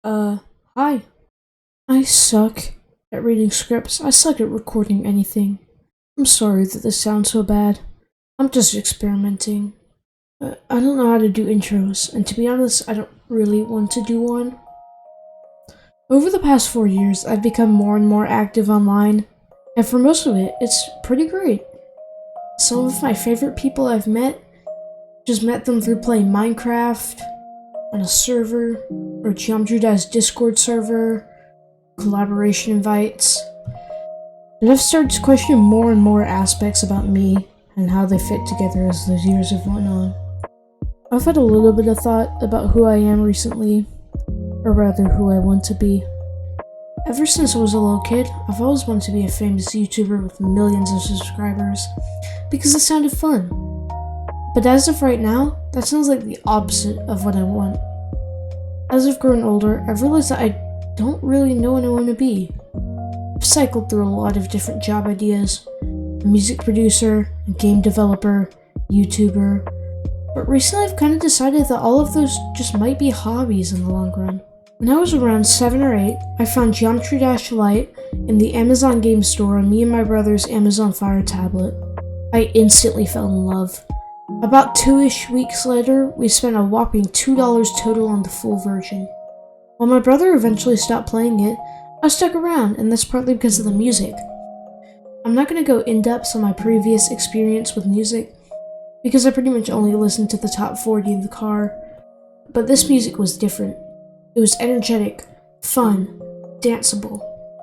Uh, Hi. I suck at reading scripts. I suck at recording anything. I'm sorry that this sounds so bad. I'm just experimenting. I don't know how to do intros, and to be honest, I don't really want to do one. Over the past 4 years, I've become more and more active online, and for most of it, it's pretty great. Some of my favorite people I've met, just met them through playing Minecraft, on a server, or Geometry Dash Discord server, collaboration invites. But I've started to question more and more aspects about me and how they fit together as those years have went on. I've had a little bit of thought about who I am recently, or rather who I want to be. Ever since I was a little kid, I've always wanted to be a famous YouTuber with millions of subscribers, because it sounded fun. But as of right now, that sounds like the opposite of what I want. As I've grown older, I've realized that I don't really know what I want to be. I've cycled through a lot of different job ideas: a music producer, a game developer, YouTuber, but recently I've kind of decided that all of those just might be hobbies in the long run. When I was around 7 or 8, I found Geometry Dash Lite in the Amazon game store on me and my brother's Amazon Fire tablet. I instantly fell in love. About 2-ish weeks later, we spent a whopping $2 total on the full version. While my brother eventually stopped playing it, I stuck around, and that's partly because of the music. I'm not going to go in-depth on my previous experience with music, because I pretty much only listened to the top 40 in the car, but this music was different. It was energetic, fun, danceable.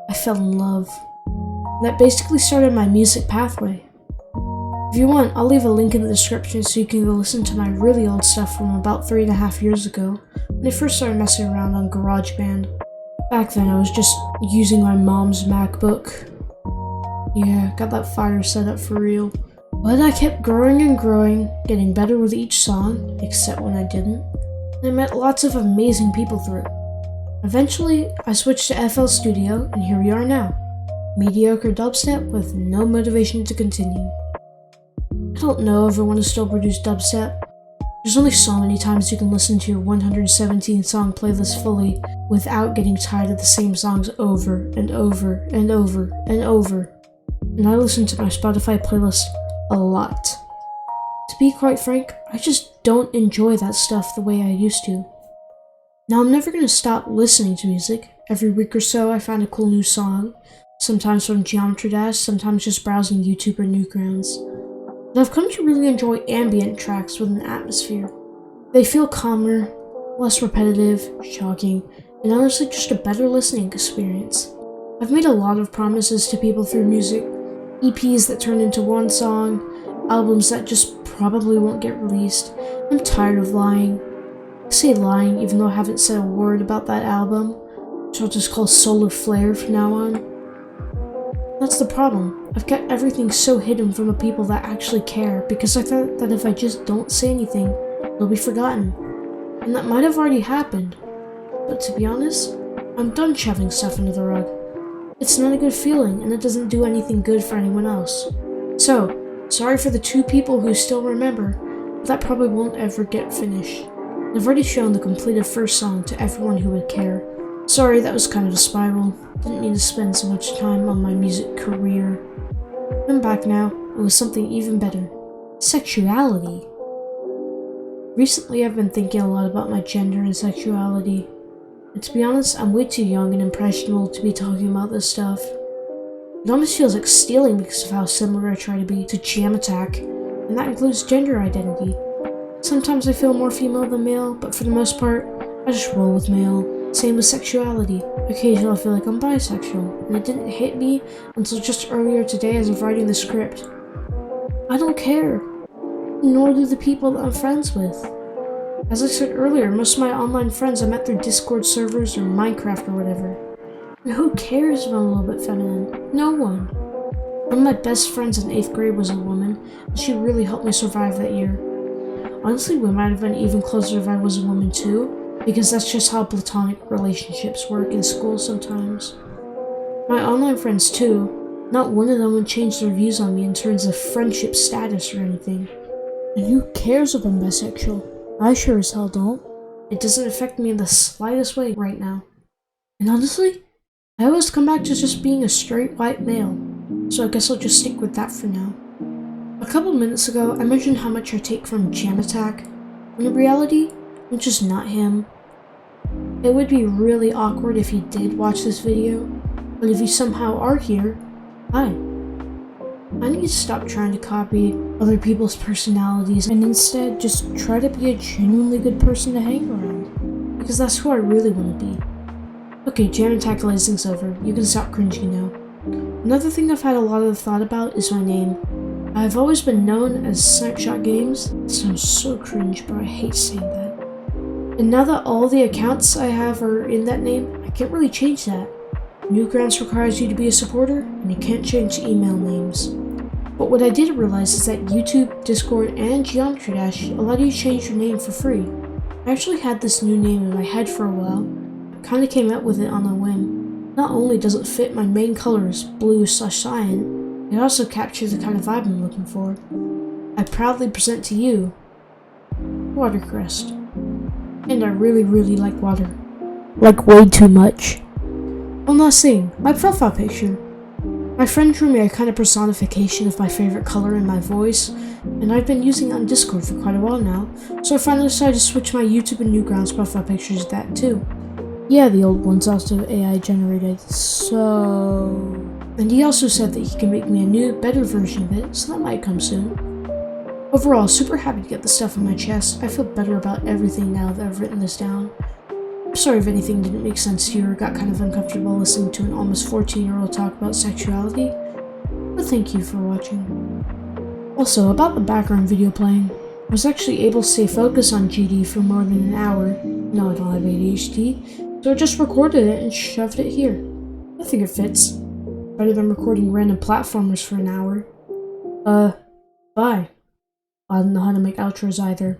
I fell in love. And that basically started my music pathway. If you want, I'll leave a link in the description so you can go listen to my really old stuff from about 3.5 years ago, when I first started messing around on GarageBand. Back then I was just using my mom's MacBook. Yeah, got that fire set up for real. But I kept growing and growing, getting better with each song, except when I didn't. And I met lots of amazing people through it. Eventually, I switched to FL Studio, and here we are now. Mediocre dubstep with no motivation to continue. I don't know if I want to still produce dubstep. There's only so many times you can listen to your 117 song playlist fully without getting tired of the same songs over and over and over and over. And I listen to my Spotify playlist a lot. To be quite frank, I just don't enjoy that stuff the way I used to. Now I'm never going to stop listening to music. Every week or so I find a cool new song, sometimes from Geometry Dash, sometimes just browsing YouTube or Newgrounds. But I've come to really enjoy ambient tracks with an atmosphere. They feel calmer, less repetitive, shocking, and honestly just a better listening experience. I've made a lot of promises to people through music, EPs that turn into one song, albums that just probably won't get released. I'm tired of lying. I say lying even though I haven't said a word about that album, which I'll just call Solar Flare from now on. That's the problem. I've kept everything so hidden from the people that actually care because I thought that if I just don't say anything, they'll be forgotten. And that might have already happened. But to be honest, I'm done shoving stuff under the rug. It's not a good feeling, and it doesn't do anything good for anyone else. So, sorry for the 2 people who still remember, but that probably won't ever get finished. I've already shown the completed first song to everyone who would care. Sorry, that was kind of a spiral. Didn't mean to spend so much time on my music career. I'm back now, and with something even better. Sexuality. Recently I've been thinking a lot about my gender and sexuality. And to be honest, I'm way too young and impressionable to be talking about this stuff. It almost feels like stealing because of how similar I try to be to Jam Attack, and that includes gender identity. Sometimes I feel more female than male, but for the most part, I just roll with male. Same with sexuality. Occasionally I feel like I'm bisexual, and it didn't hit me until just earlier today as of writing the script. I don't care, nor do the people that I'm friends with. As I said earlier, most of my online friends I met through Discord servers or Minecraft or whatever. And who cares if I'm a little bit feminine? No one. One of my best friends in 8th grade was a woman, and she really helped me survive that year. Honestly, we might have been even closer if I was a woman too, because that's just how platonic relationships work in school sometimes. My online friends too, not one of them would change their views on me in terms of friendship status or anything. And who cares if I'm bisexual? I sure as hell don't. It doesn't affect me in the slightest way right now. And honestly, I always come back to just being a straight white male, so I guess I'll just stick with that for now. A couple minutes ago, I mentioned how much I take from Jam Attack, when in reality, I'm just not him. It would be really awkward if you did watch this video, but if you somehow are here, hi. I need to stop trying to copy other people's personalities and instead just try to be a genuinely good person to hang around, because that's who I really want to be. Okay, Jam Attack glazing's over. You can stop cringing now. Another thing I've had a lot of thought about is my name. I've always been known as Snapshot Games. It sounds so cringe, but I hate saying that. And now that all the accounts I have are in that name, I can't really change that. Newgrounds requires you to be a supporter, and you can't change email names. But what I did realize is that YouTube, Discord, and Geometry Dash allow you to change your name for free. I actually had this new name in my head for a while, but kinda came up with it on a whim. Not only does it fit my main colors, blue/cyan, it also captures the kind of vibe I'm looking for. I proudly present to you, Watercrest. And I really like water. Like way too much. One last thing, my profile picture. My friend drew me a kind of personification of my favorite color in my voice, and I've been using it on Discord for quite a while now, so I finally decided to switch my YouTube and Newgrounds profile pictures to that too. Yeah, the old one's also AI generated, so... And he also said that he can make me a new, better version of it, so that might come soon. Overall, super happy to get this stuff on my chest. I feel better about everything now that I've written this down. I'm sorry if anything didn't make sense to you or got kind of uncomfortable listening to an almost 14-year-old talk about sexuality, but thank you for watching. Also, about the background video playing, I was actually able to stay focused on GD for more than an hour. No, I don't have ADHD, so I just recorded it and shoved it here. I think it fits. Better than recording random platformers for an hour. Bye. I don't know how to make outros either.